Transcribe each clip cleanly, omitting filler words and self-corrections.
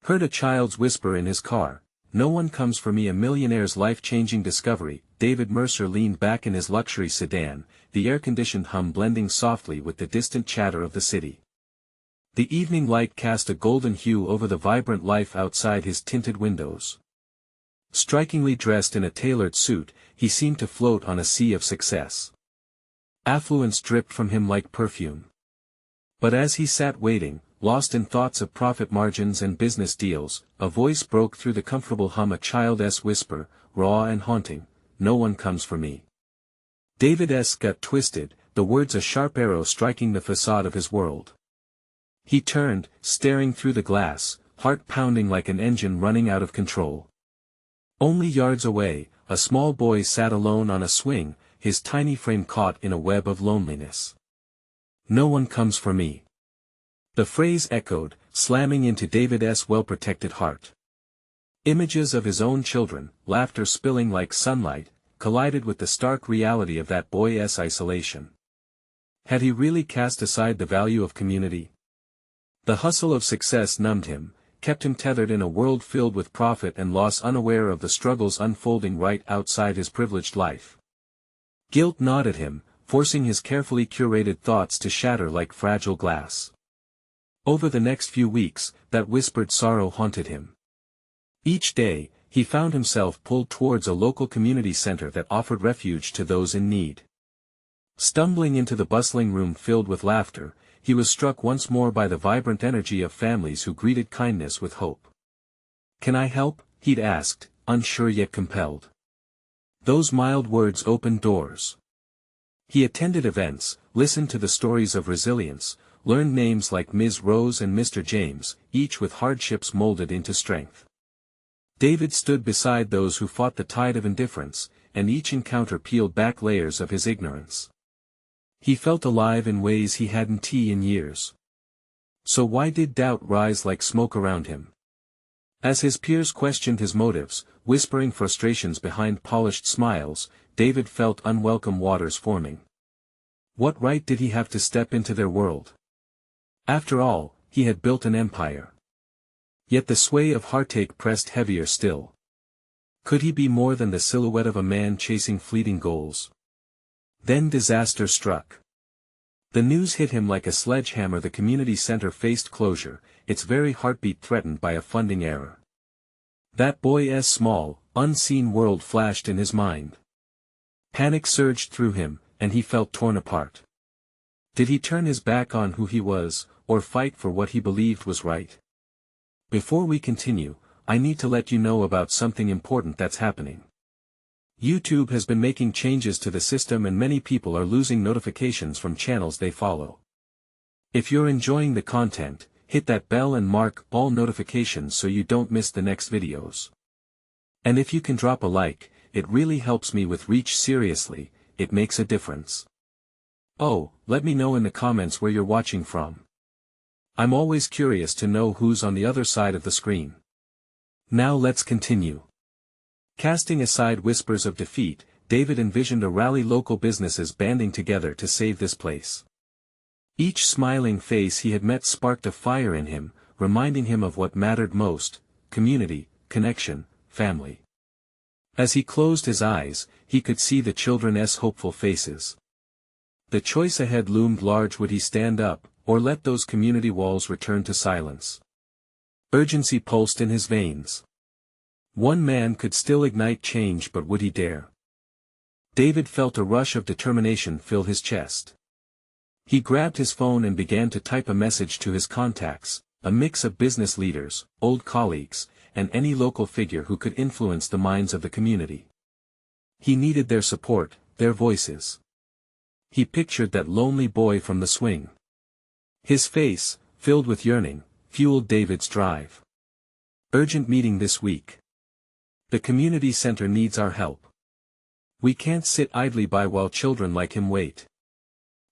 Heard a child's whisper in his car, "No one comes for me." A millionaire's life-changing discovery. David Mercer leaned back in his luxury sedan, the air-conditioned hum blending softly with the distant chatter of the city. The evening light cast a golden hue over the vibrant life outside his tinted windows. Strikingly dressed in a tailored suit, he seemed to float on a sea of success. Affluence dripped from him like perfume. But as he sat waiting, lost in thoughts of profit margins and business deals, a voice broke through the comfortable hum, a child's whisper, raw and haunting, "No one comes for me." David's gut twisted, the words a sharp arrow striking the facade of his world. He turned, staring through the glass, heart pounding like an engine running out of control. Only yards away, a small boy sat alone on a swing, his tiny frame caught in a web of loneliness. "No one comes for me." The phrase echoed, slamming into David's well-protected heart. Images of his own children, laughter spilling like sunlight, collided with the stark reality of that boy's isolation. Had he really cast aside the value of community? The hustle of success numbed him, kept him tethered in a world filled with profit and loss, unaware of the struggles unfolding right outside his privileged life. Guilt gnawed at him, forcing his carefully curated thoughts to shatter like fragile glass. Over the next few weeks, that whispered sorrow haunted him. Each day, he found himself pulled towards a local community center that offered refuge to those in need. Stumbling into the bustling room filled with laughter, he was struck once more by the vibrant energy of families who greeted kindness with hope. "Can I help?" he'd asked, unsure yet compelled. Those mild words opened doors. He attended events, listened to the stories of resilience, learned names like Ms. Rose and Mr. James, each with hardships molded into strength. David stood beside those who fought the tide of indifference, and each encounter peeled back layers of his ignorance. He felt alive in ways he hadn't in years. So why did doubt rise like smoke around him? As his peers questioned his motives, whispering frustrations behind polished smiles, David felt unwelcome waters forming. What right did he have to step into their world? After all, he had built an empire. Yet the sway of heartache pressed heavier still. Could he be more than the silhouette of a man chasing fleeting goals? Then disaster struck. The news hit him like a sledgehammer. The community center faced closure, its very heartbeat threatened by a funding error. That boy's small, unseen world flashed in his mind. Panic surged through him, and he felt torn apart. Did he turn his back on who he was, or fight for what he believed was right? Before we continue, I need to let you know about something important that's happening. YouTube has been making changes to the system and many people are losing notifications from channels they follow. If you're enjoying the content, hit that bell and mark all notifications so you don't miss the next videos. And if you can drop a like, it really helps me with reach. Seriously, it makes a difference. Oh, let me know in the comments where you're watching from. I'm always curious to know who's on the other side of the screen. Now let's continue. Casting aside whispers of defeat, David envisioned a rally, local businesses banding together to save this place. Each smiling face he had met sparked a fire in him, reminding him of what mattered most: community, connection, family. As he closed his eyes, he could see the children's hopeful faces. The choice ahead loomed large. Would he stand up, or let those community walls return to silence? Urgency pulsed in his veins. One man could still ignite change, but would he dare? David felt a rush of determination fill his chest. He grabbed his phone and began to type a message to his contacts, a mix of business leaders, old colleagues, and any local figure who could influence the minds of the community. He needed their support, their voices. He pictured that lonely boy from the swing. His face, filled with yearning, fueled David's drive. Urgent meeting this week. The community center needs our help. We can't sit idly by while children like him wait.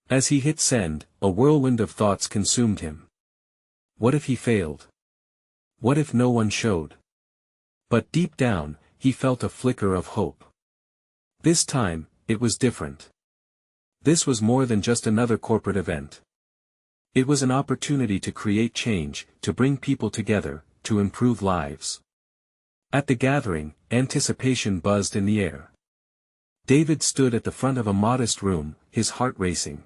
As he hit send, a whirlwind of thoughts consumed him. What if he failed? What if no one showed? But deep down, he felt a flicker of hope. This time, it was different. This was more than just another corporate event. It was an opportunity to create change, to bring people together, to improve lives. At the gathering, anticipation buzzed in the air. David stood at the front of a modest room, his heart racing.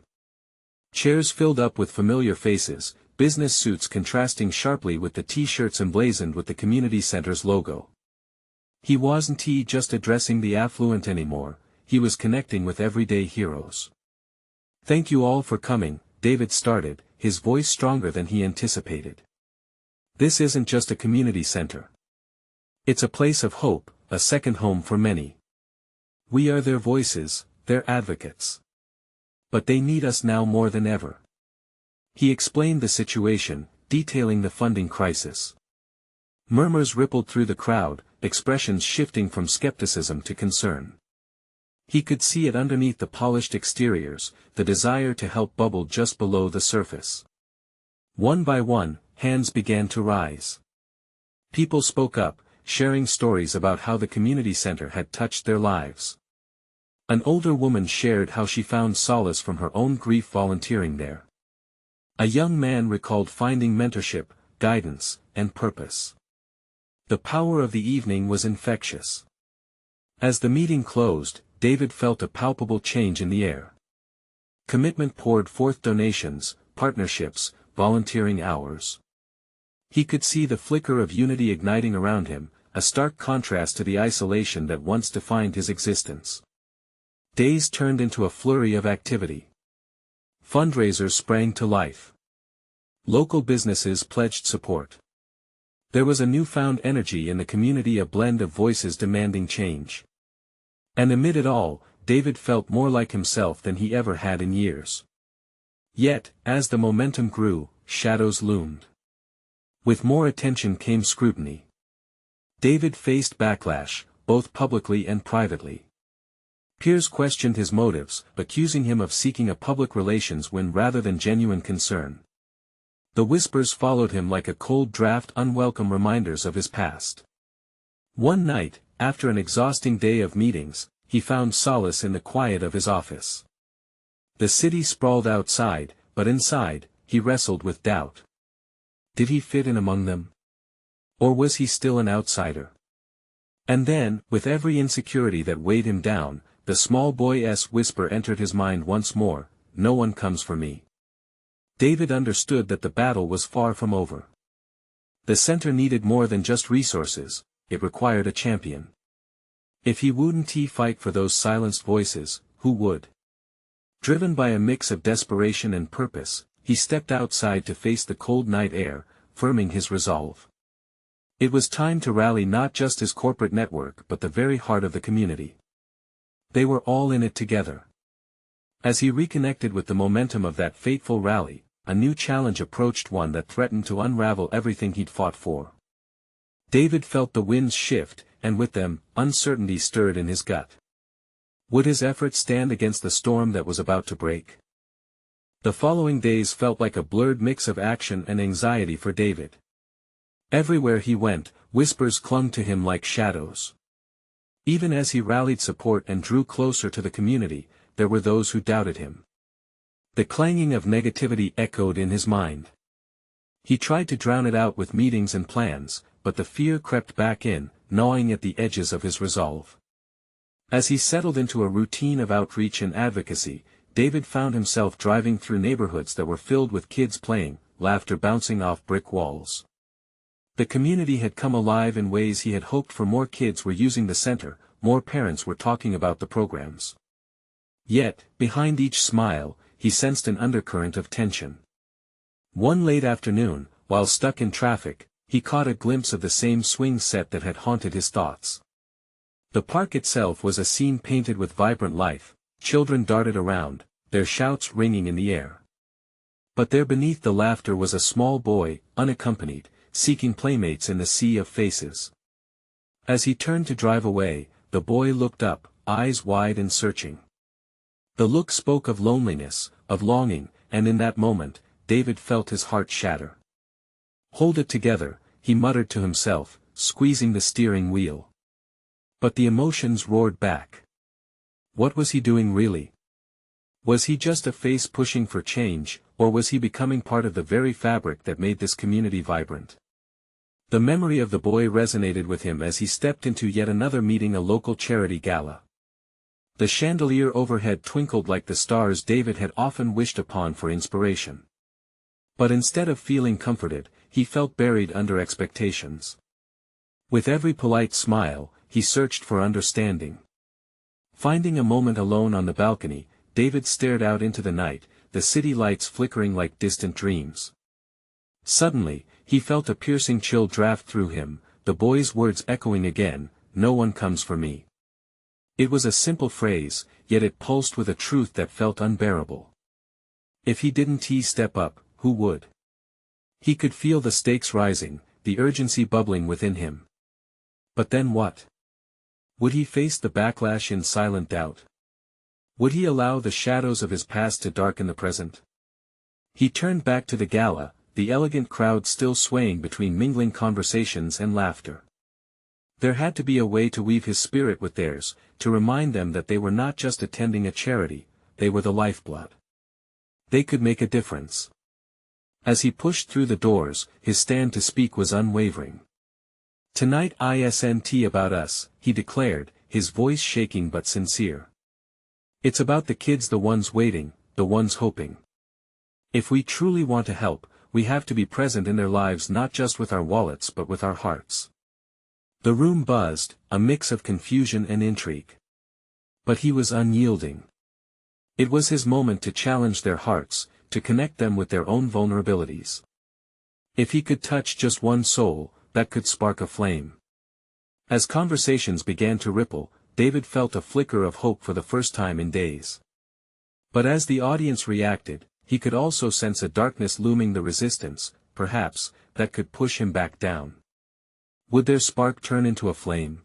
Chairs filled up with familiar faces, business suits contrasting sharply with the t-shirts emblazoned with the community center's logo. He wasn't just addressing the affluent anymore, he was connecting with everyday heroes. "Thank you all for coming," David started, his voice stronger than he anticipated. "This isn't just a community center. It's a place of hope, a second home for many. We are their voices, their advocates. But they need us now more than ever." He explained the situation, detailing the funding crisis. Murmurs rippled through the crowd, expressions shifting from skepticism to concern. He could see it underneath the polished exteriors, the desire to help bubbled just below the surface. One by one, hands began to rise. People spoke up, sharing stories about how the community center had touched their lives. An older woman shared how she found solace from her own grief volunteering there. A young man recalled finding mentorship, guidance, and purpose. The power of the evening was infectious. As the meeting closed, David felt a palpable change in the air. Commitment poured forth, donations, partnerships, volunteering hours. He could see the flicker of unity igniting around him, a stark contrast to the isolation that once defined his existence. Days turned into a flurry of activity. Fundraisers sprang to life. Local businesses pledged support. There was a newfound energy in the community, a blend of voices demanding change. And amid it all, David felt more like himself than he ever had in years. Yet, as the momentum grew, shadows loomed. With more attention came scrutiny. David faced backlash, both publicly and privately. Peers questioned his motives, accusing him of seeking a public relations win rather than genuine concern. The whispers followed him like a cold draft, unwelcome reminders of his past. One night, after an exhausting day of meetings, he found solace in the quiet of his office. The city sprawled outside, but inside, he wrestled with doubt. Did he fit in among them? Or was he still an outsider? And then, with every insecurity that weighed him down, the small boy's whisper entered his mind once more, "No one comes for me." David understood that the battle was far from over. The center needed more than just resources, it required a champion. If he wouldn't fight for those silenced voices, who would? Driven by a mix of desperation and purpose, he stepped outside to face the cold night air, firming his resolve. It was time to rally not just his corporate network but the very heart of the community. They were all in it together. As he reconnected with the momentum of that fateful rally, a new challenge approached, one that threatened to unravel everything he'd fought for. David felt the winds shift, and with them, uncertainty stirred in his gut. Would his efforts stand against the storm that was about to break? The following days felt like a blurred mix of action and anxiety for David. Everywhere he went, whispers clung to him like shadows. Even as he rallied support and drew closer to the community, there were those who doubted him. The clanging of negativity echoed in his mind. He tried to drown it out with meetings and plans, but the fear crept back in, gnawing at the edges of his resolve. As he settled into a routine of outreach and advocacy, David found himself driving through neighborhoods that were filled with kids playing, laughter bouncing off brick walls. The community had come alive in ways he had hoped for. More kids were using the center, more parents were talking about the programs. Yet, behind each smile, he sensed an undercurrent of tension. One late afternoon, while stuck in traffic, he caught a glimpse of the same swing set that had haunted his thoughts. The park itself was a scene painted with vibrant life, children darted around, their shouts ringing in the air. But there beneath the laughter was a small boy, unaccompanied, seeking playmates in the sea of faces. As he turned to drive away, the boy looked up, eyes wide and searching. The look spoke of loneliness, of longing, and in that moment, David felt his heart shatter. "Hold it together," he muttered to himself, squeezing the steering wheel. But the emotions roared back. What was he doing really? Was he just a face pushing for change, or was he becoming part of the very fabric that made this community vibrant? The memory of the boy resonated with him as he stepped into yet another meeting, a local charity gala. The chandelier overhead twinkled like the stars David had often wished upon for inspiration. But instead of feeling comforted, he felt buried under expectations. With every polite smile, he searched for understanding. Finding a moment alone on the balcony, David stared out into the night, the city lights flickering like distant dreams. Suddenly, he felt a piercing chill draft through him, the boy's words echoing again, "No one comes for me." It was a simple phrase, yet it pulsed with a truth that felt unbearable. If he didn't step up, who would? He could feel the stakes rising, the urgency bubbling within him. But then what? Would he face the backlash in silent doubt? Would he allow the shadows of his past to darken the present? He turned back to the gala, the elegant crowd still swaying between mingling conversations and laughter. There had to be a way to weave his spirit with theirs, to remind them that they were not just attending a charity, they were the lifeblood. They could make a difference. As he pushed through the doors, his stand to speak was unwavering. "Tonight isn't about us," he declared, his voice shaking but sincere. "It's about the kids, the ones waiting, the ones hoping. If we truly want to help, we have to be present in their lives, not just with our wallets but with our hearts." The room buzzed, a mix of confusion and intrigue. But he was unyielding. It was his moment to challenge their hearts, to connect them with their own vulnerabilities. If he could touch just one soul, that could spark a flame. As conversations began to ripple, David felt a flicker of hope for the first time in days. But as the audience reacted, he could also sense a darkness looming, the resistance, perhaps, that could push him back down. Would their spark turn into a flame?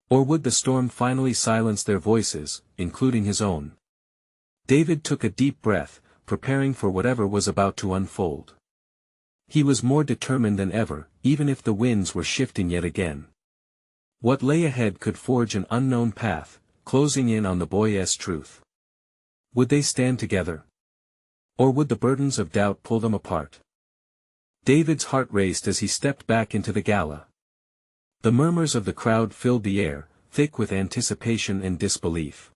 Or would the storm finally silence their voices, including his own? David took a deep breath, preparing for whatever was about to unfold. He was more determined than ever, even if the winds were shifting yet again. What lay ahead could forge an unknown path, closing in on the boy's truth. Would they stand together? Or would the burdens of doubt pull them apart? David's heart raced as he stepped back into the gala. The murmurs of the crowd filled the air, thick with anticipation and disbelief.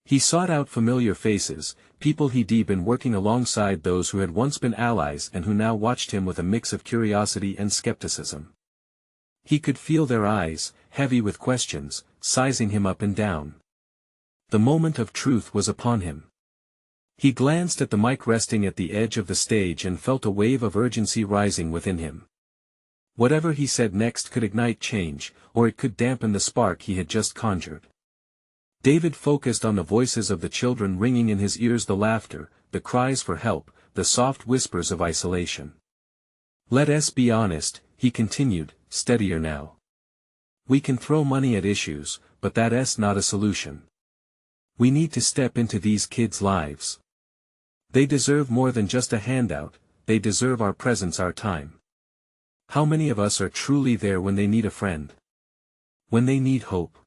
He sought out familiar faces, people he'd been working alongside, those who had once been allies and who now watched him with a mix of curiosity and skepticism. He could feel their eyes, heavy with questions, sizing him up and down. The moment of truth was upon him. He glanced at the mic resting at the edge of the stage and felt a wave of urgency rising within him. Whatever he said next could ignite change, or it could dampen the spark he had just conjured. David focused on the voices of the children ringing in his ears, the laughter, the cries for help, the soft whispers of isolation. "Let us be honest," he continued, steadier now. "We can throw money at issues, but that's not a solution. We need to step into these kids' lives. They deserve more than just a handout, they deserve our presence, our time. How many of us are truly there when they need a friend? When they need hope?"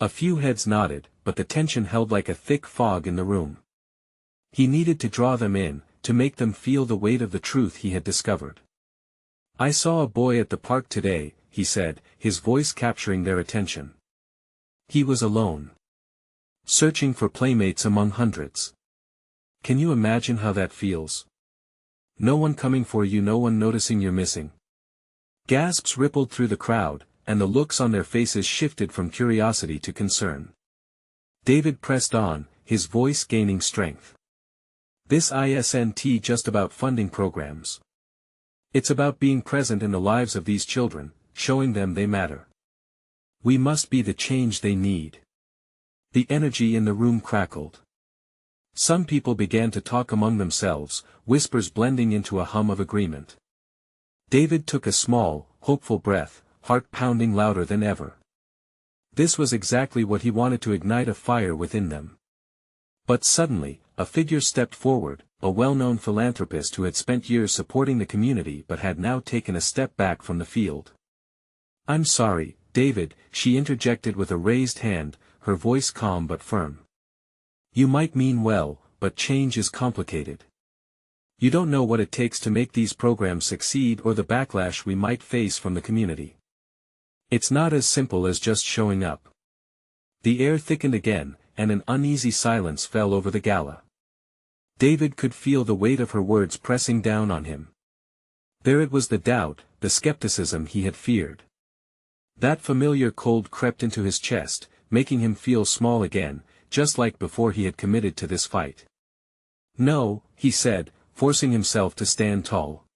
A few heads nodded, but the tension held like a thick fog in the room. He needed to draw them in, to make them feel the weight of the truth he had discovered. "I saw a boy at the park today," he said, his voice capturing their attention. "He was alone. Searching for playmates among hundreds. Can you imagine how that feels? No one coming for you, no one noticing you're missing." Gasps rippled through the crowd, and the looks on their faces shifted from curiosity to concern. David pressed on, his voice gaining strength. "This isn't just about funding programs. It's about being present in the lives of these children, showing them they matter. We must be the change they need." The energy in the room crackled. Some people began to talk among themselves, whispers blending into a hum of agreement. David took a small, hopeful breath, heart pounding louder than ever. This was exactly what he wanted, to ignite a fire within them. But suddenly, a figure stepped forward, a well-known philanthropist who had spent years supporting the community but had now taken a step back from the field. "I'm sorry, David," she interjected with a raised hand, her voice calm but firm. "You might mean well, but change is complicated. You don't know what it takes to make these programs succeed or the backlash we might face from the community. It's not as simple as just showing up. The air thickened again, and an uneasy silence fell over the gala. David could feel the weight of her words pressing down on him. There it was, the doubt, the skepticism he had feared. That familiar cold crept into his chest, making him feel small again, just like before he had committed to this fight. "No," he said, forcing himself to stand tall.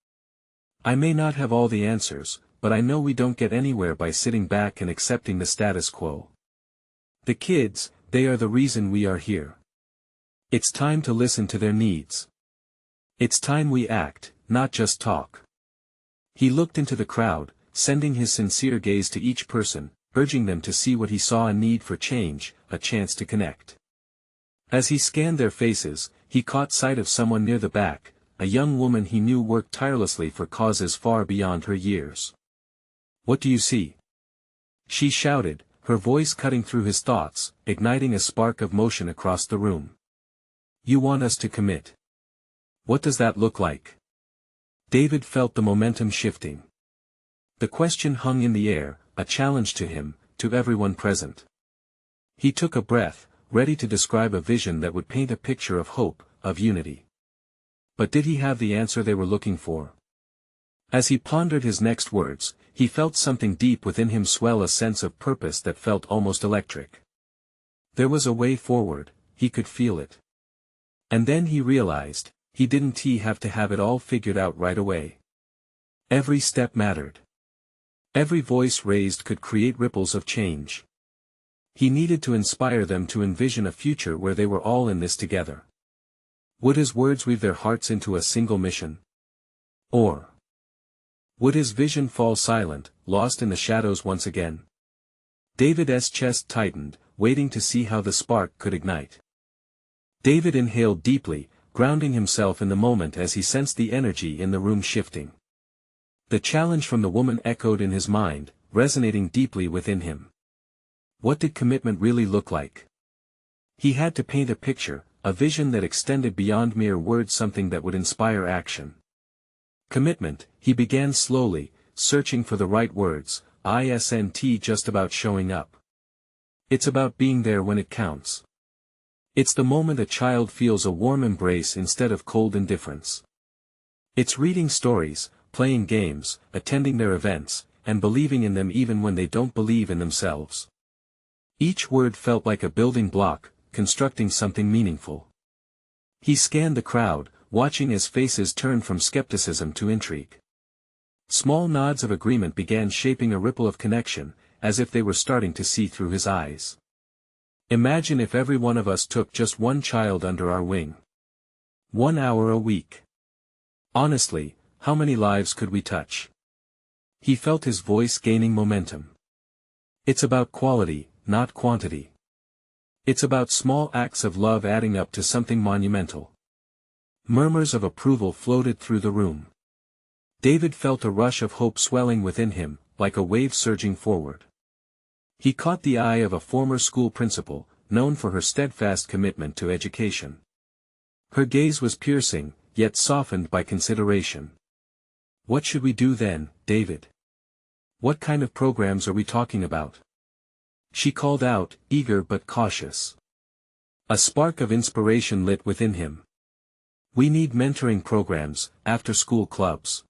"I may not have all the answers, but I know we don't get anywhere by sitting back and accepting the status quo. The kids, they are the reason we are here. It's time to listen to their needs. It's time we act, not just talk." He looked into the crowd, sending his sincere gaze to each person, urging them to see what he saw: a need for change, a chance to connect. As he scanned their faces, he caught sight of someone near the back, a young woman he knew worked tirelessly for causes far beyond her years. "What do you see?" she shouted, her voice cutting through his thoughts, igniting a spark of motion across the room. "You want us to commit. What does that look like?" David felt the momentum shifting. The question hung in the air, a challenge to him, to everyone present. He took a breath, ready to describe a vision that would paint a picture of hope, of unity. But did he have the answer they were looking for? As he pondered his next words, he felt something deep within him swell, a sense of purpose that felt almost electric. There was a way forward, he could feel it. And then he realized, he didn't have to have it all figured out right away. Every step mattered. Every voice raised could create ripples of change. He needed to inspire them to envision a future where they were all in this together. Would his words weave their hearts into a single mission? Or would his vision fall silent, lost in the shadows once again? David's chest tightened, waiting to see how the spark could ignite. David inhaled deeply, grounding himself in the moment as he sensed the energy in the room shifting. The challenge from the woman echoed in his mind, resonating deeply within him. What did commitment really look like? He had to paint a picture, a vision that extended beyond mere words, something that would inspire action. Commitment, he began slowly, searching for the right words. Isn't just about showing up. It's about being there when it counts. It's the moment a child feels a warm embrace instead of cold indifference. It's reading stories, playing games, attending their events, and believing in them even when they don't believe in themselves. Each word felt like a building block, constructing something meaningful. He scanned the crowd, watching as faces turned from skepticism to intrigue. Small nods of agreement began shaping a ripple of connection, as if they were starting to see through his eyes. Imagine if every one of us took just one child under our wing. 1 hour a week. Honestly, how many lives could we touch? He felt his voice gaining momentum. It's about quality, not quantity. It's about small acts of love adding up to something monumental. Murmurs of approval floated through the room. David felt a rush of hope swelling within him, like a wave surging forward. He caught the eye of a former school principal, known for her steadfast commitment to education. Her gaze was piercing, yet softened by consideration. "What should we do then, David? What kind of programs are we talking about?" she called out, eager but cautious. A spark of inspiration lit within him. "We need mentoring programs, after-school clubs.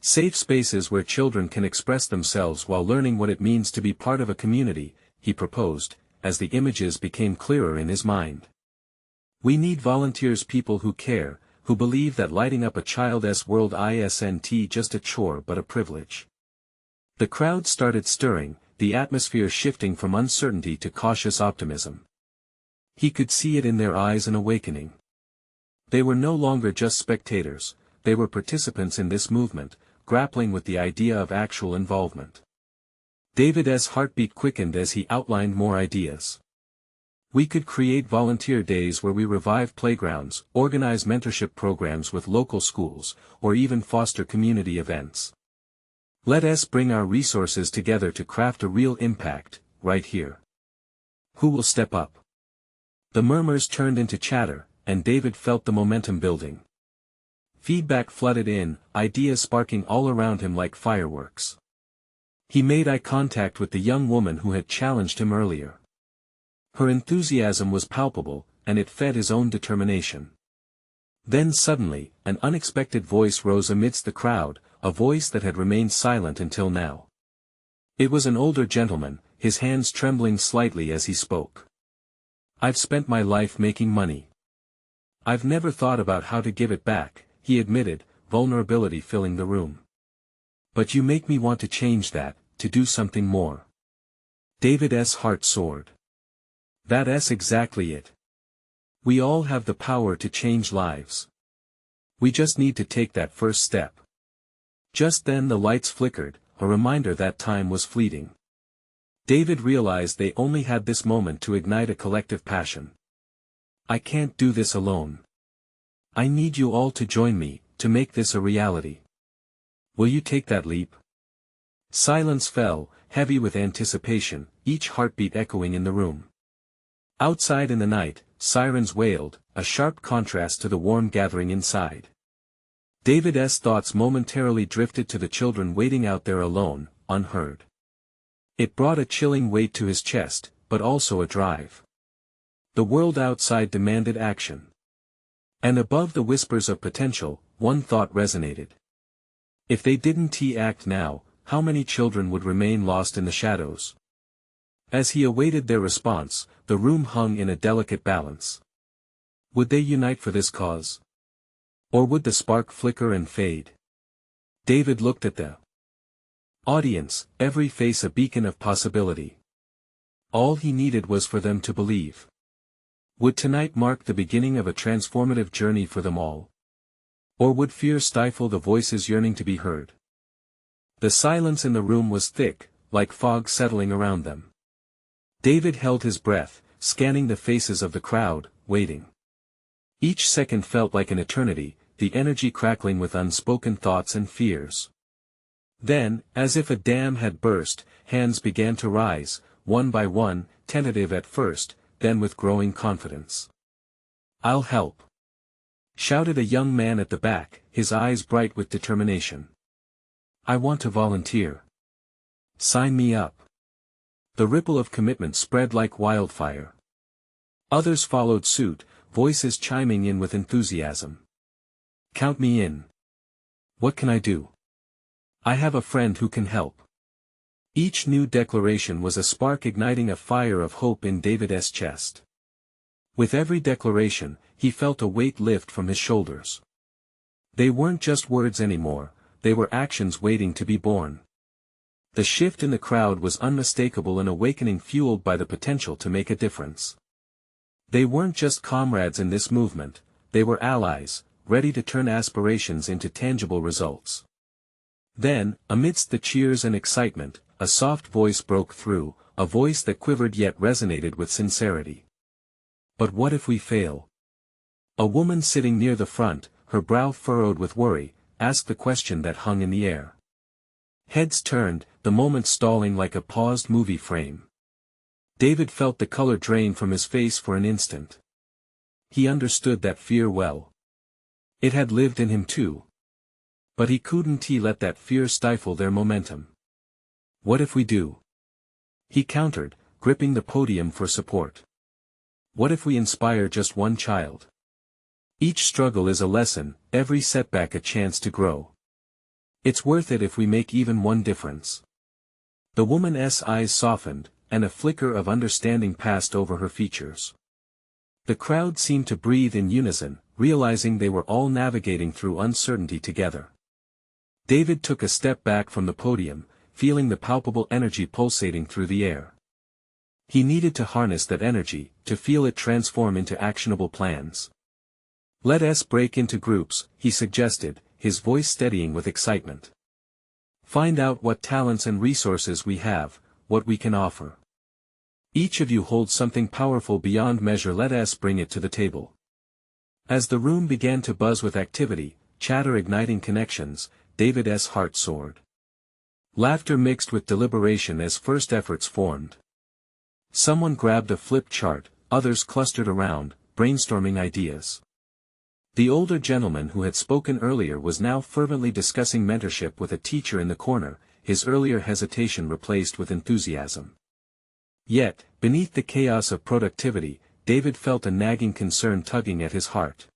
Safe spaces where children can express themselves while learning what it means to be part of a community," he proposed, as the images became clearer in his mind. "We need volunteers, people who care, who believe that lighting up a child's world isn't just a chore but a privilege." The crowd started stirring, the atmosphere shifting from uncertainty to cautious optimism. He could see it in their eyes, an awakening. They were no longer just spectators, they were participants in this movement, grappling with the idea of actual involvement. David's heartbeat quickened as he outlined more ideas. "We could create volunteer days where we revive playgrounds, organize mentorship programs with local schools, or even foster community events. Let us bring our resources together to craft a real impact, right here. Who will step up?" The murmurs turned into chatter, and David felt the momentum building. Feedback flooded in, ideas sparking all around him like fireworks. He made eye contact with the young woman who had challenged him earlier. Her enthusiasm was palpable, and it fed his own determination. Then suddenly, an unexpected voice rose amidst the crowd, a voice that had remained silent until now. It was an older gentleman, his hands trembling slightly as he spoke. "I've spent my life making money. I've never thought about how to give it back," he admitted, vulnerability filling the room. "But you make me want to change that, to do something more." David's heart soared. That's exactly it. We all have the power to change lives. We just need to take that first step. Just then the lights flickered, a reminder that time was fleeting. David realized they only had this moment to ignite a collective passion. "I can't do this alone. I need you all to join me, to make this a reality. Will you take that leap?" Silence fell, heavy with anticipation, each heartbeat echoing in the room. Outside in the night, sirens wailed, a sharp contrast to the warm gathering inside. David's thoughts momentarily drifted to the children waiting out there alone, unheard. It brought a chilling weight to his chest, but also a drive. The world outside demanded action. And above the whispers of potential, one thought resonated. If they didn't act now, how many children would remain lost in the shadows? As he awaited their response, the room hung in a delicate balance. Would they unite for this cause? Or would the spark flicker and fade? David looked at the audience, every face a beacon of possibility. All he needed was for them to believe. Would tonight mark the beginning of a transformative journey for them all? Or would fear stifle the voices yearning to be heard? The silence in the room was thick, like fog settling around them. David held his breath, scanning the faces of the crowd, waiting. Each second felt like an eternity, the energy crackling with unspoken thoughts and fears. Then, as if a dam had burst, hands began to rise, one by one, tentative at first, then with growing confidence. "I'll help!" shouted a young man at the back, his eyes bright with determination. "I want to volunteer. Sign me up." The ripple of commitment spread like wildfire. Others followed suit, voices chiming in with enthusiasm. "Count me in. What can I do? I have a friend who can help." Each new declaration was a spark igniting a fire of hope in David's chest. With every declaration, he felt a weight lift from his shoulders. They weren't just words anymore, they were actions waiting to be born. The shift in the crowd was unmistakable, an awakening fueled by the potential to make a difference. They weren't just comrades in this movement, they were allies, ready to turn aspirations into tangible results. Then, amidst the cheers and excitement, a soft voice broke through, a voice that quivered yet resonated with sincerity. "But what if we fail?" A woman sitting near the front, her brow furrowed with worry, asked the question that hung in the air. Heads turned, the moment stalling like a paused movie frame. David felt the color drain from his face for an instant. He understood that fear well. It had lived in him too. But he couldn't let that fear stifle their momentum. "What if we do?" he countered, gripping the podium for support. "What if we inspire just one child? Each struggle is a lesson, every setback a chance to grow. It's worth it if we make even one difference." The woman's eyes softened, and a flicker of understanding passed over her features. The crowd seemed to breathe in unison, realizing they were all navigating through uncertainty together. David took a step back from the podium, feeling the palpable energy pulsating through the air. He needed to harness that energy, to feel it transform into actionable plans. "Let us break into groups," he suggested, his voice steadying with excitement. "Find out what talents and resources we have, what we can offer. Each of you holds something powerful beyond measure, let us bring it to the table." As the room began to buzz with activity, chatter igniting connections, David's heart soared. Laughter mixed with deliberation as first efforts formed. Someone grabbed a flip chart, others clustered around, brainstorming ideas. The older gentleman who had spoken earlier was now fervently discussing mentorship with a teacher in the corner, his earlier hesitation replaced with enthusiasm. Yet, beneath the chaos of productivity, David felt a nagging concern tugging at his heart.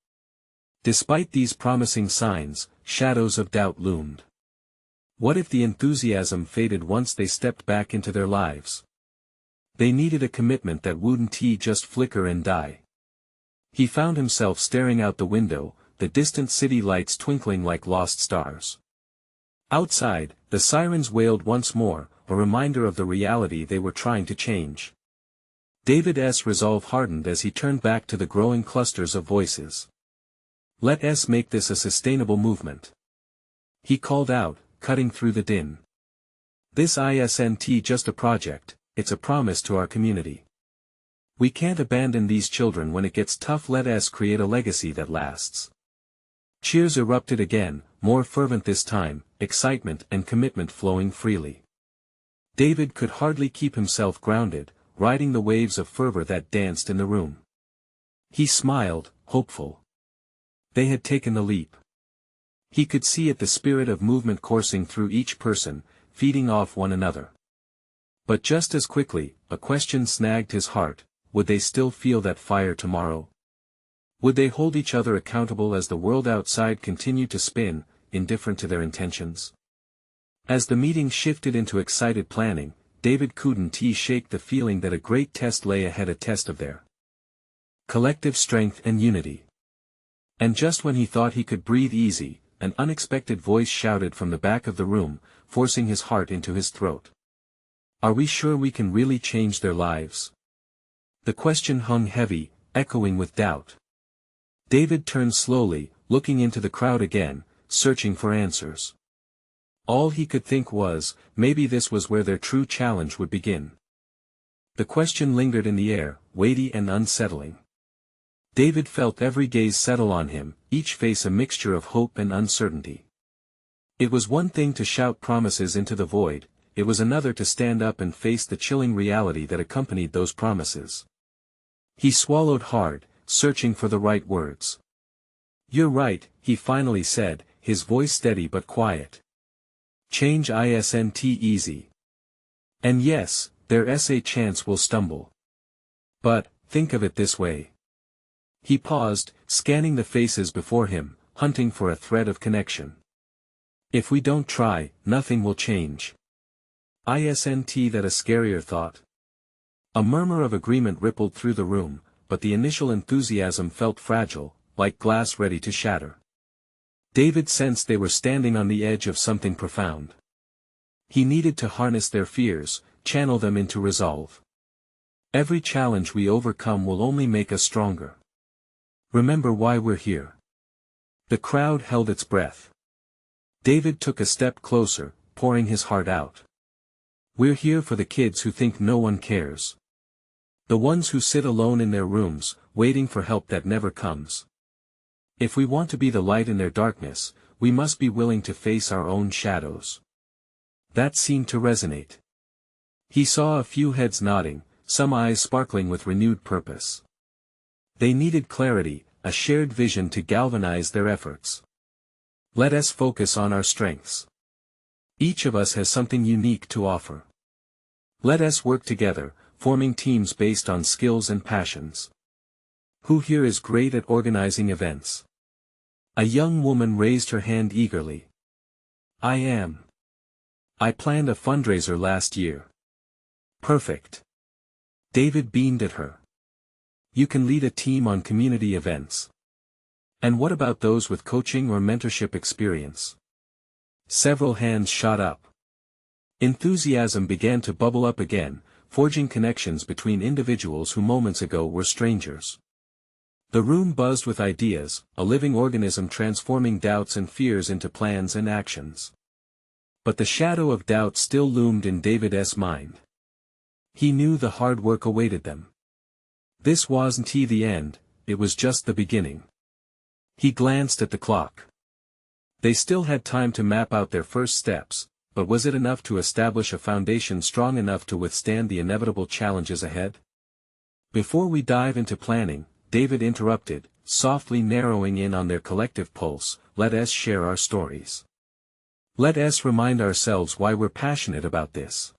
Despite these promising signs, shadows of doubt loomed. What if the enthusiasm faded once they stepped back into their lives? They needed a commitment that wouldn't just flicker and die. He found himself staring out the window, the distant city lights twinkling like lost stars. Outside, the sirens wailed once more, a reminder of the reality they were trying to change. David's resolve hardened as he turned back to the growing clusters of voices. Let us make this a sustainable movement. He called out, cutting through the din. This isn't just a project, it's a promise to our community. We can't abandon these children when it gets tough. Let us create a legacy that lasts. Cheers erupted again, more fervent this time, excitement and commitment flowing freely. David could hardly keep himself grounded, riding the waves of fervor that danced in the room. He smiled, hopeful. They had taken the leap. He could see it, the spirit of movement coursing through each person, feeding off one another. But just as quickly, a question snagged his heart: would they still feel that fire tomorrow? Would they hold each other accountable as the world outside continued to spin, indifferent to their intentions? As the meeting shifted into excited planning, David couldn't shake the feeling that a great test lay ahead, a test of their collective strength and unity. And just when he thought he could breathe easy, an unexpected voice shouted from the back of the room, forcing his heart into his throat. Are we sure we can really change their lives? The question hung heavy, echoing with doubt. David turned slowly, looking into the crowd again, searching for answers. All he could think was, maybe this was where their true challenge would begin. The question lingered in the air, weighty and unsettling. David felt every gaze settle on him, each face a mixture of hope and uncertainty. It was one thing to shout promises into the void, it was another to stand up and face the chilling reality that accompanied those promises. He swallowed hard, searching for the right words. You're right, he finally said, his voice steady but quiet. Change isn't easy. And yes, there's a chance we'll stumble. But, think of it this way. He paused, scanning the faces before him, hunting for a thread of connection. If we don't try, nothing will change. Isn't that a scarier thought? A murmur of agreement rippled through the room, but the initial enthusiasm felt fragile, like glass ready to shatter. David sensed they were standing on the edge of something profound. He needed to harness their fears, channel them into resolve. Every challenge we overcome will only make us stronger. Remember why we're here. The crowd held its breath. David took a step closer, pouring his heart out. We're here for the kids who think no one cares. The ones who sit alone in their rooms, waiting for help that never comes. If we want to be the light in their darkness, we must be willing to face our own shadows. That seemed to resonate. He saw a few heads nodding, some eyes sparkling with renewed purpose. They needed clarity, a shared vision to galvanize their efforts. Let us focus on our strengths. Each of us has something unique to offer. Let us work together, forming teams based on skills and passions. Who here is great at organizing events? A young woman raised her hand eagerly. I am. I planned a fundraiser last year. Perfect. David beamed at her. You can lead a team on community events. And what about those with coaching or mentorship experience? Several hands shot up. Enthusiasm began to bubble up again, forging connections between individuals who moments ago were strangers. The room buzzed with ideas, a living organism transforming doubts and fears into plans and actions. But the shadow of doubt still loomed in David's mind. He knew the hard work awaited them. This wasn't the end, it was just the beginning. He glanced at the clock. They still had time to map out their first steps, but was it enough to establish a foundation strong enough to withstand the inevitable challenges ahead? Before we dive into planning, David interrupted, softly narrowing in on their collective pulse. Let us share our stories. Let us remind ourselves why we're passionate about this.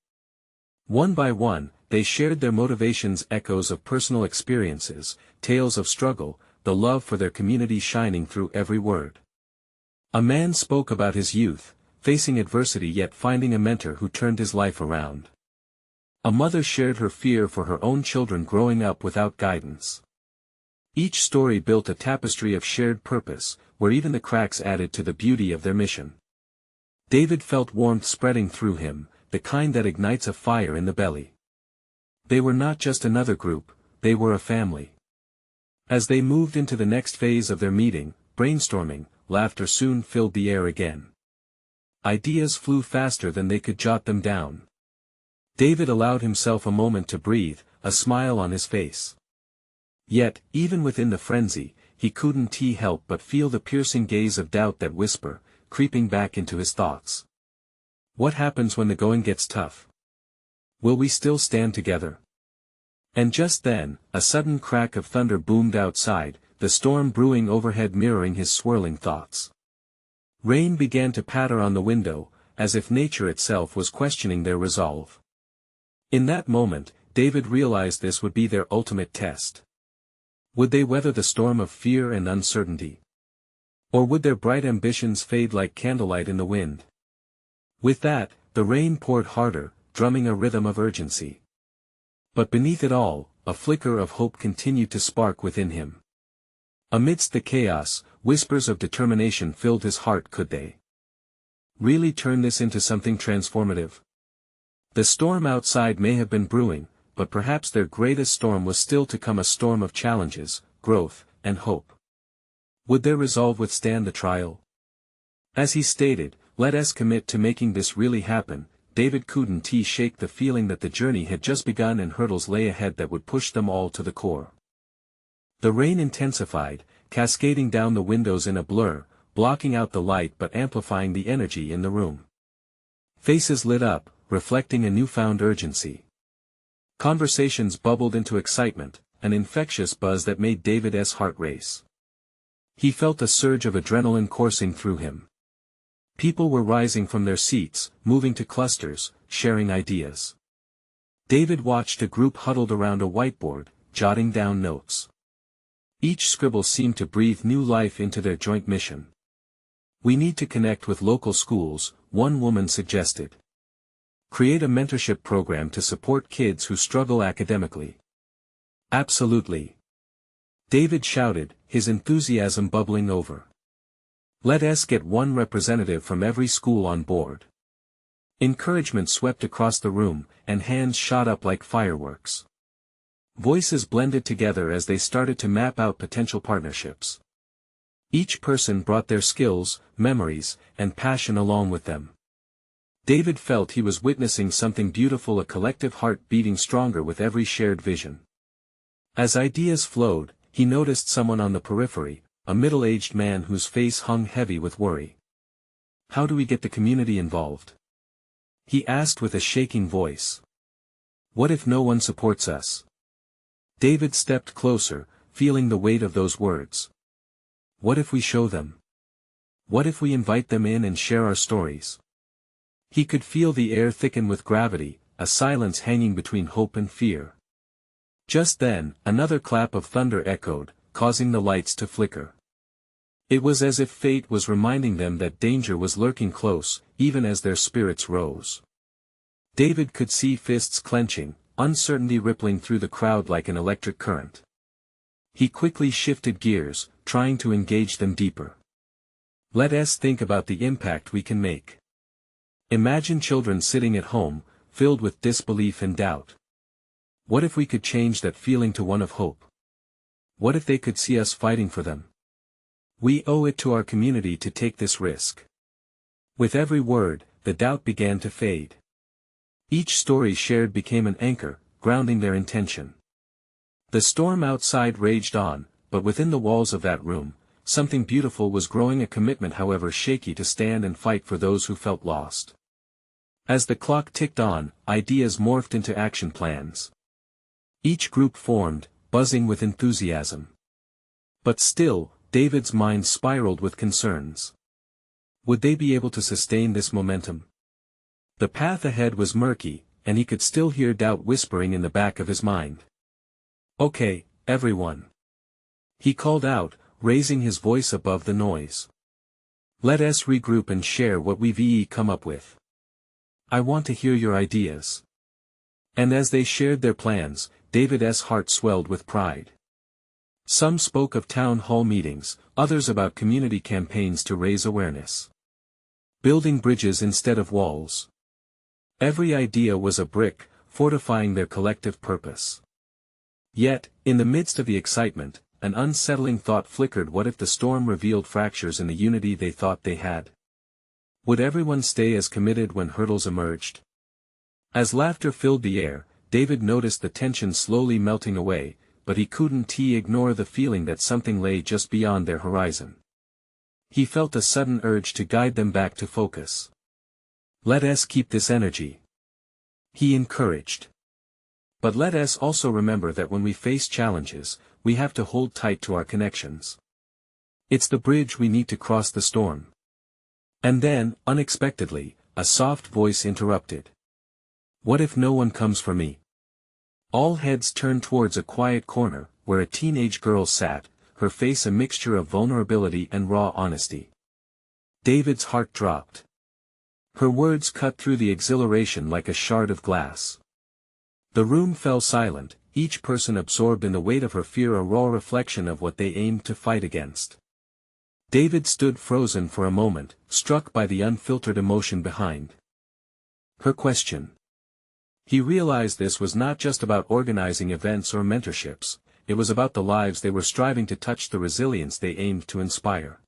One by one, they shared their motivations, echoes of personal experiences, tales of struggle, the love for their community shining through every word. A man spoke about his youth, facing adversity yet finding a mentor who turned his life around. A mother shared her fear for her own children growing up without guidance. Each story built a tapestry of shared purpose, where even the cracks added to the beauty of their mission. David felt warmth spreading through him, the kind that ignites a fire in the belly. They were not just another group, they were a family. As they moved into the next phase of their meeting, brainstorming, laughter soon filled the air again. Ideas flew faster than they could jot them down. David allowed himself a moment to breathe, a smile on his face. Yet, even within the frenzy, he couldn't help but feel the piercing gaze of doubt that whisper, creeping back into his thoughts. What happens when the going gets tough? Will we still stand together? And just then, a sudden crack of thunder boomed outside, the storm brewing overhead mirroring his swirling thoughts. Rain began to patter on the window, as if nature itself was questioning their resolve. In that moment, David realized this would be their ultimate test. Would they weather the storm of fear and uncertainty? Or would their bright ambitions fade like candlelight in the wind? With that, the rain poured harder, drumming a rhythm of urgency. But beneath it all, a flicker of hope continued to spark within him. Amidst the chaos, whispers of determination filled his heart. Could they really turn this into something transformative? The storm outside may have been brewing, but perhaps their greatest storm was still to come, a storm of challenges, growth, and hope. Would their resolve withstand the trial? As he stated, "Let us commit to making this really happen." David couldn't shake the feeling that the journey had just begun and hurdles lay ahead that would push them all to the core. The rain intensified, cascading down the windows in a blur, blocking out the light but amplifying the energy in the room. Faces lit up, reflecting a newfound urgency. Conversations bubbled into excitement, an infectious buzz that made David's heart race. He felt a surge of adrenaline coursing through him. People were rising from their seats, moving to clusters, sharing ideas. David watched a group huddled around a whiteboard, jotting down notes. Each scribble seemed to breathe new life into their joint mission. "We need to connect with local schools," one woman suggested. "Create a mentorship program to support kids who struggle academically." "Absolutely," David shouted, his enthusiasm bubbling over. "Let us get one representative from every school on board." Encouragement swept across the room, and hands shot up like fireworks. Voices blended together as they started to map out potential partnerships. Each person brought their skills, memories, and passion along with them. David felt he was witnessing something beautiful, a collective heart beating stronger with every shared vision. As ideas flowed, he noticed someone on the periphery, a middle-aged man whose face hung heavy with worry. "How do we get the community involved?" he asked with a shaking voice. "What if no one supports us?" David stepped closer, feeling the weight of those words. "What if we show them? What if we invite them in and share our stories?" He could feel the air thicken with gravity, a silence hanging between hope and fear. Just then, another clap of thunder echoed, causing the lights to flicker. It was as if fate was reminding them that danger was lurking close, even as their spirits rose. David could see fists clenching, uncertainty rippling through the crowd like an electric current. He quickly shifted gears, trying to engage them deeper. "Let us think about the impact we can make. Imagine children sitting at home, filled with disbelief and doubt. What if we could change that feeling to one of hope? What if they could see us fighting for them? We owe it to our community to take this risk." With every word, the doubt began to fade. Each story shared became an anchor, grounding their intention. The storm outside raged on, but within the walls of that room, something beautiful was growing, a commitment however shaky to stand and fight for those who felt lost. As the clock ticked on, ideas morphed into action plans. Each group formed, buzzing with enthusiasm. But still, David's mind spiraled with concerns. Would they be able to sustain this momentum? The path ahead was murky, and he could still hear doubt whispering in the back of his mind. "Okay, everyone," he called out, raising his voice above the noise. "Let us regroup and share what we've come up with. I want to hear your ideas." And as they shared their plans, David's heart swelled with pride. Some spoke of town hall meetings, others about community campaigns to raise awareness. Building bridges instead of walls. Every idea was a brick, fortifying their collective purpose. Yet, in the midst of the excitement, an unsettling thought flickered. What if the storm revealed fractures in the unity they thought they had? Would everyone stay as committed when hurdles emerged? As laughter filled the air, David noticed the tension slowly melting away, but he couldn't ignore the feeling that something lay just beyond their horizon. He felt a sudden urge to guide them back to focus. "Let us keep this energy," he encouraged. "But let us also remember that when we face challenges, we have to hold tight to our connections. It's the bridge we need to cross the storm." And then, unexpectedly, a soft voice interrupted. "What if no one comes for me?" All heads turned towards a quiet corner, where a teenage girl sat, her face a mixture of vulnerability and raw honesty. David's heart dropped. Her words cut through the exhilaration like a shard of glass. The room fell silent, each person absorbed in the weight of her fear, a raw reflection of what they aimed to fight against. David stood frozen for a moment, struck by the unfiltered emotion behind her question. He realized this was not just about organizing events or mentorships, it was about the lives they were striving to touch, the resilience they aimed to inspire.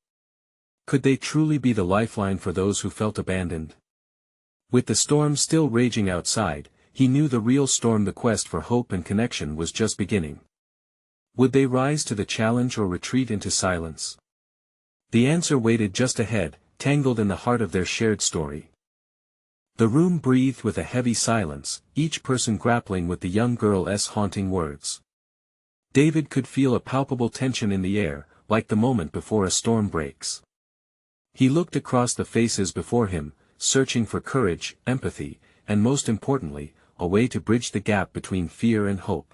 Could they truly be the lifeline for those who felt abandoned? With the storm still raging outside, he knew the real storm, the quest for hope and connection, was just beginning. Would they rise to the challenge or retreat into silence? The answer waited just ahead, tangled in the heart of their shared story. The room breathed with a heavy silence, each person grappling with the young girl's haunting words. David could feel a palpable tension in the air, like the moment before a storm breaks. He looked across the faces before him, searching for courage, empathy, and most importantly, a way to bridge the gap between fear and hope.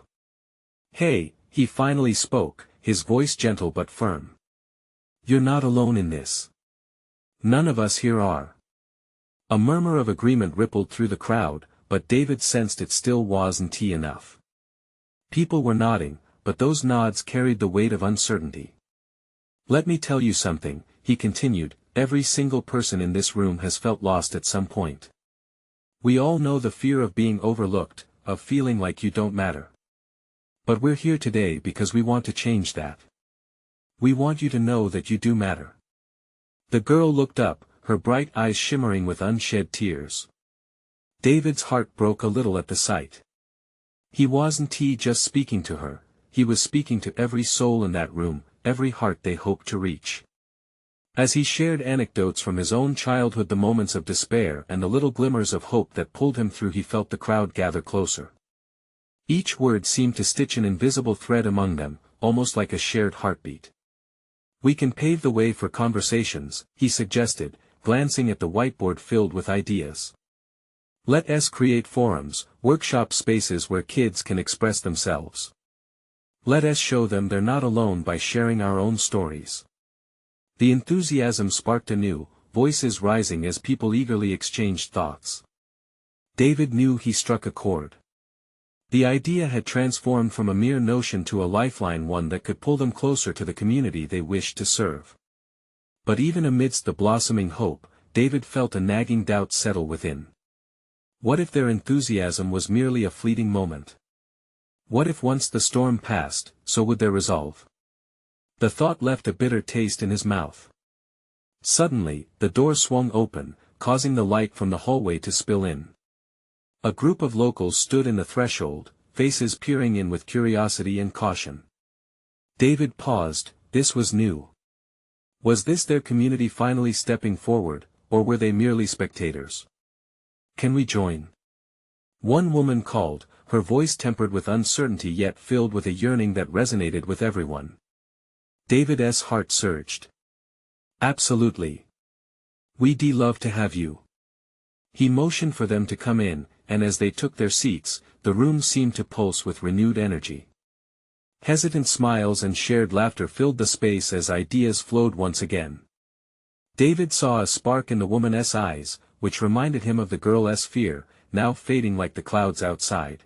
"Hey," he finally spoke, his voice gentle but firm. "You're not alone in this. None of us here are." A murmur of agreement rippled through the crowd, but David sensed it still wasn't enough. People were nodding, but those nods carried the weight of uncertainty. "Let me tell you something," he continued, "every single person in this room has felt lost at some point. We all know the fear of being overlooked, of feeling like you don't matter. But we're here today because we want to change that. We want you to know that you do matter." The girl looked up, her bright eyes shimmering with unshed tears. David's heart broke a little at the sight. He wasn't just speaking to her, he was speaking to every soul in that room, every heart they hoped to reach. As he shared anecdotes from his own childhood, the moments of despair and the little glimmers of hope that pulled him through, he felt the crowd gather closer. Each word seemed to stitch an invisible thread among them, almost like a shared heartbeat. "We can pave the way for conversations," he suggested, glancing at the whiteboard filled with ideas. "Let us create forums, workshop spaces where kids can express themselves. Let us show them they're not alone by sharing our own stories." The enthusiasm sparked anew, voices rising as people eagerly exchanged thoughts. David knew he struck a chord. The idea had transformed from a mere notion to a lifeline, one that could pull them closer to the community they wished to serve. But even amidst the blossoming hope, David felt a nagging doubt settle within. What if their enthusiasm was merely a fleeting moment? What if once the storm passed, so would their resolve? The thought left a bitter taste in his mouth. Suddenly, the door swung open, causing the light from the hallway to spill in. A group of locals stood in the threshold, faces peering in with curiosity and caution. David paused. This was new. Was this their community finally stepping forward, or were they merely spectators? "Can we join?" one woman called, her voice tempered with uncertainty yet filled with a yearning that resonated with everyone. David's heart surged. Absolutely. We'd love to have you. He motioned for them to come in, and as they took their seats, the room seemed to pulse with renewed energy. Hesitant smiles and shared laughter filled the space as ideas flowed once again. David saw a spark in the woman's eyes, which reminded him of the girl's fear, now fading like the clouds outside.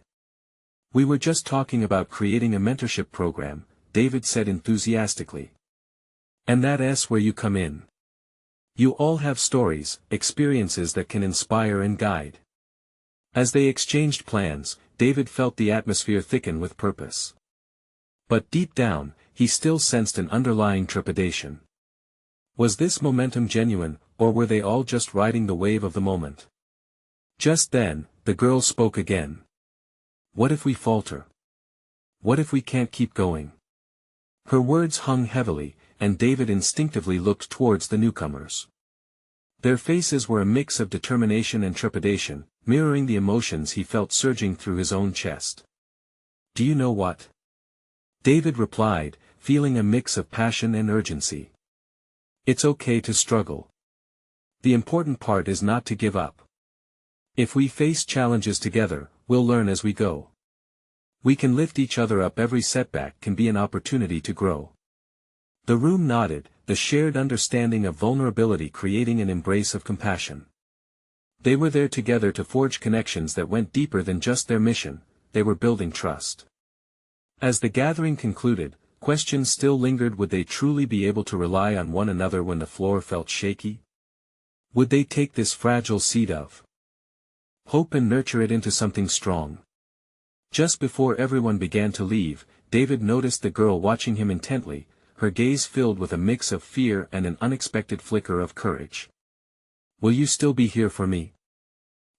We were just talking about creating a mentorship program, David said enthusiastically. And that's where you come in. You all have stories, experiences that can inspire and guide. As they exchanged plans, David felt the atmosphere thicken with purpose. But deep down, he still sensed an underlying trepidation. Was this momentum genuine, or were they all just riding the wave of the moment? Just then, the girl spoke again. What if we falter? What if we can't keep going? Her words hung heavily, and David instinctively looked towards the newcomers. Their faces were a mix of determination and trepidation, mirroring the emotions he felt surging through his own chest. Do you know what? David replied, feeling a mix of passion and urgency. It's okay to struggle. The important part is not to give up. If we face challenges together, we'll learn as we go. We can lift each other up. Every setback can be an opportunity to grow. The room nodded, the shared understanding of vulnerability creating an embrace of compassion. They were there together to forge connections that went deeper than just their mission, they were building trust. As the gathering concluded, questions still lingered. Would they truly be able to rely on one another when the floor felt shaky? Would they take this fragile seed of hope and nurture it into something strong? Just before everyone began to leave, David noticed the girl watching him intently, her gaze filled with a mix of fear and an unexpected flicker of courage. Will you still be here for me?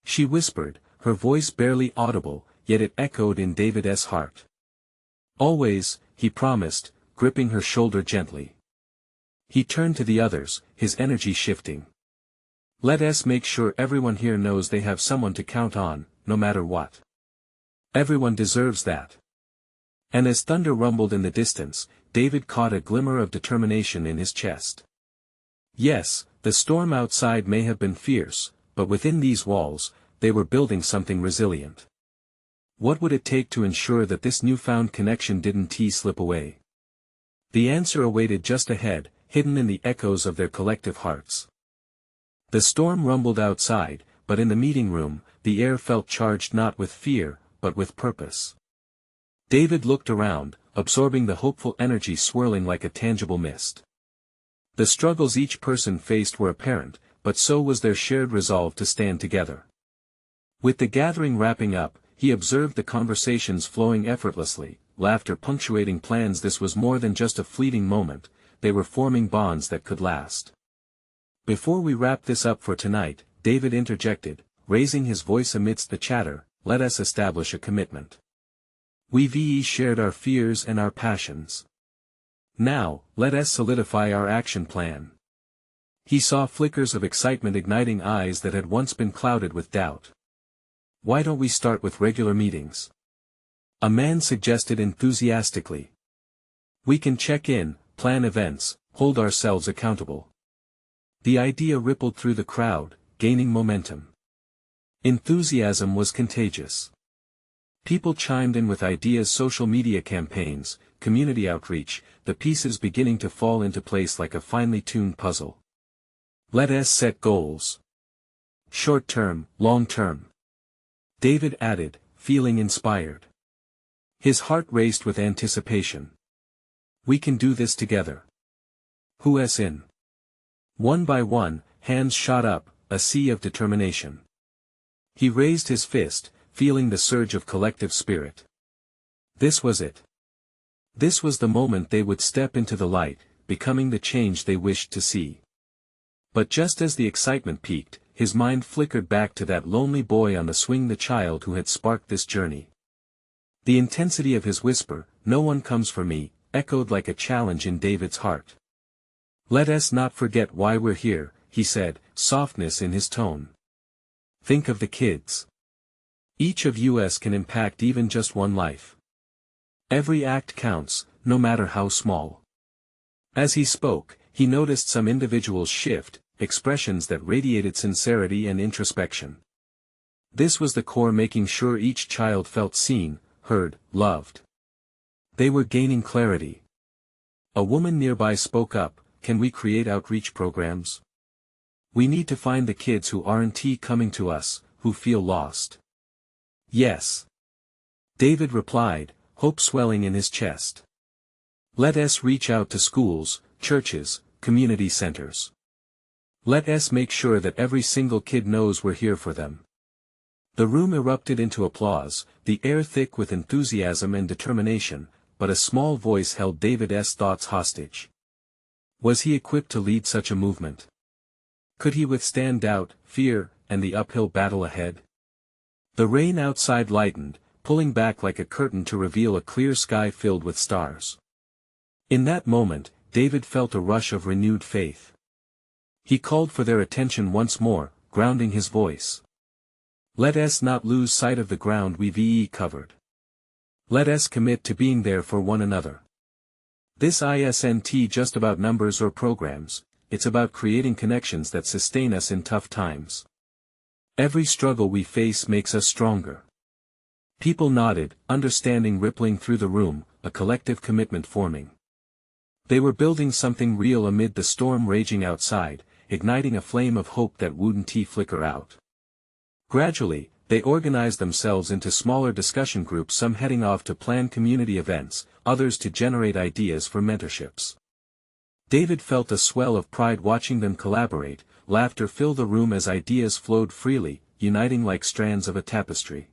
She whispered, her voice barely audible, yet it echoed in David's heart. Always, he promised, gripping her shoulder gently. He turned to the others, his energy shifting. Let us make sure everyone here knows they have someone to count on, no matter what. Everyone deserves that. And as thunder rumbled in the distance, David caught a glimmer of determination in his chest. Yes, the storm outside may have been fierce, but within these walls, they were building something resilient. What would it take to ensure that this newfound connection didn't slip away? The answer awaited just ahead, hidden in the echoes of their collective hearts. The storm rumbled outside, but in the meeting room, the air felt charged not with fear, but with purpose. David looked around, absorbing the hopeful energy swirling like a tangible mist. The struggles each person faced were apparent, but so was their shared resolve to stand together. With the gathering wrapping up, he observed the conversations flowing effortlessly, laughter punctuating plans. This was more than just a fleeting moment, they were forming bonds that could last. Before we wrap this up for tonight, David interjected, raising his voice amidst the chatter, let us establish a commitment. We've shared our fears and our passions. Now, let us solidify our action plan. He saw flickers of excitement igniting eyes that had once been clouded with doubt. Why don't we start with regular meetings? A man suggested enthusiastically. We can check in, plan events, hold ourselves accountable. The idea rippled through the crowd, gaining momentum. Enthusiasm was contagious. People chimed in with ideas: social media campaigns, community outreach, the pieces beginning to fall into place like a finely tuned puzzle. Let us set goals. Short term, long term. David added, feeling inspired. His heart raced with anticipation. We can do this together. Who's in? One by one, hands shot up, a sea of determination. He raised his fist, feeling the surge of collective spirit. This was it. This was the moment they would step into the light, becoming the change they wished to see. But just as the excitement peaked, his mind flickered back to that lonely boy on the swing, the child who had sparked this journey. The intensity of his whisper, "No one comes for me," echoed like a challenge in David's heart. Let us not forget why we're here, he said, softness in his tone. Think of the kids. Each of us can impact even just one life. Every act counts, no matter how small. As he spoke, he noticed some individuals shift, expressions that radiated sincerity and introspection. This was the core making sure each child felt seen, heard, loved. They were gaining clarity. A woman nearby spoke up, "Can we create outreach programs? We need to find the kids who aren't coming to us, who feel lost." "Yes," David replied, hope swelling in his chest. "Let us reach out to schools, churches, community centers. Let us make sure that every single kid knows we're here for them." The room erupted into applause, the air thick with enthusiasm and determination, but a small voice held David's thoughts hostage. Was he equipped to lead such a movement? Could he withstand doubt, fear, and the uphill battle ahead? The rain outside lightened, pulling back like a curtain to reveal a clear sky filled with stars. In that moment, David felt a rush of renewed faith. He called for their attention once more, grounding his voice. "Let us not lose sight of the ground we've covered. Let us commit to being there for one another. This isn't just about numbers or programs, it's about creating connections that sustain us in tough times. Every struggle we face makes us stronger." People nodded, understanding rippling through the room, a collective commitment forming. They were building something real amid the storm raging outside, igniting a flame of hope that wouldn't flicker out. Gradually, they organized themselves into smaller discussion groups, some heading off to plan community events, others to generate ideas for mentorships. David felt a swell of pride watching them collaborate, laughter filled the room as ideas flowed freely, uniting like strands of a tapestry.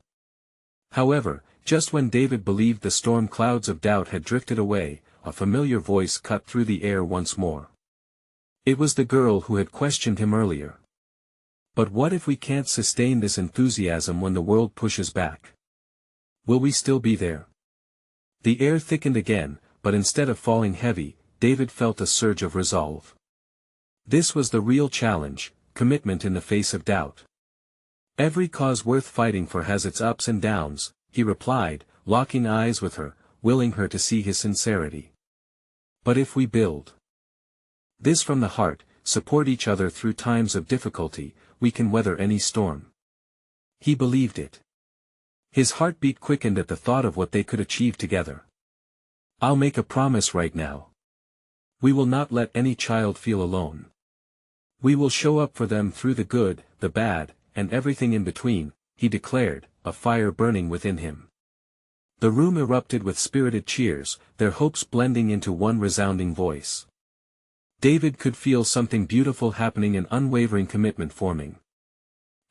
However, just when David believed the storm clouds of doubt had drifted away, a familiar voice cut through the air once more. It was the girl who had questioned him earlier. "But what if we can't sustain this enthusiasm when the world pushes back? Will we still be there?" The air thickened again, but instead of falling heavy, David felt a surge of resolve. This was the real challenge, commitment in the face of doubt. "Every cause worth fighting for has its ups and downs," he replied, locking eyes with her, willing her to see his sincerity. "But if we build this from the heart, support each other through times of difficulty, we can weather any storm." He believed it. His heartbeat quickened at the thought of what they could achieve together. "I'll make a promise right now. We will not let any child feel alone. We will show up for them through the good, the bad, and everything in between," he declared, a fire burning within him. The room erupted with spirited cheers, their hopes blending into one resounding voice. David could feel something beautiful happening, an unwavering commitment forming.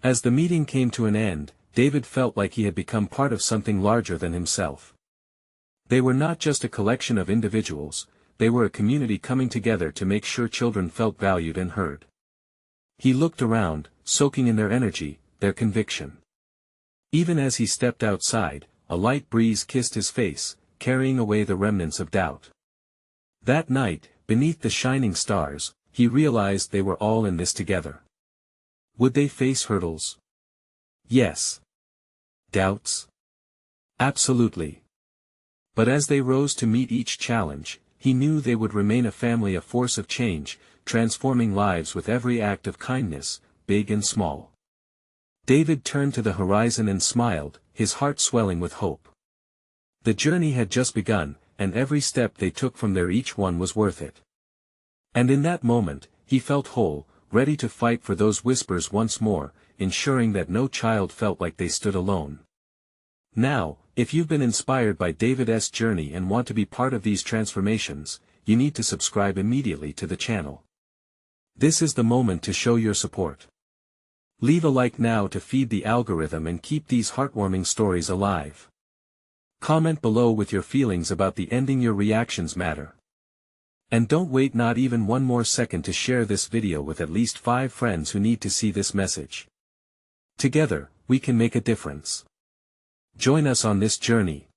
As the meeting came to an end, David felt like he had become part of something larger than himself. They were not just a collection of individuals, they were a community coming together to make sure children felt valued and heard. He looked around, soaking in their energy, their conviction. Even as he stepped outside, a light breeze kissed his face, carrying away the remnants of doubt. That night, beneath the shining stars, he realized they were all in this together. Would they face hurdles? Yes. Doubts? Absolutely. But as they rose to meet each challenge, he knew they would remain a family, a force of change, transforming lives with every act of kindness, big and small. David turned to the horizon and smiled, his heart swelling with hope. The journey had just begun, and every step they took from there, each one was worth it. And in that moment, he felt whole, ready to fight for those whispers once more, ensuring that no child felt like they stood alone. Now, if you've been inspired by David's journey and want to be part of these transformations, you need to subscribe immediately to the channel. This is the moment to show your support. Leave a like now to feed the algorithm and keep these heartwarming stories alive. Comment below with your feelings about the ending, your reactions matter. And don't wait not even one more second to share this video with at least 5 friends who need to see this message. Together, we can make a difference. Join us on this journey.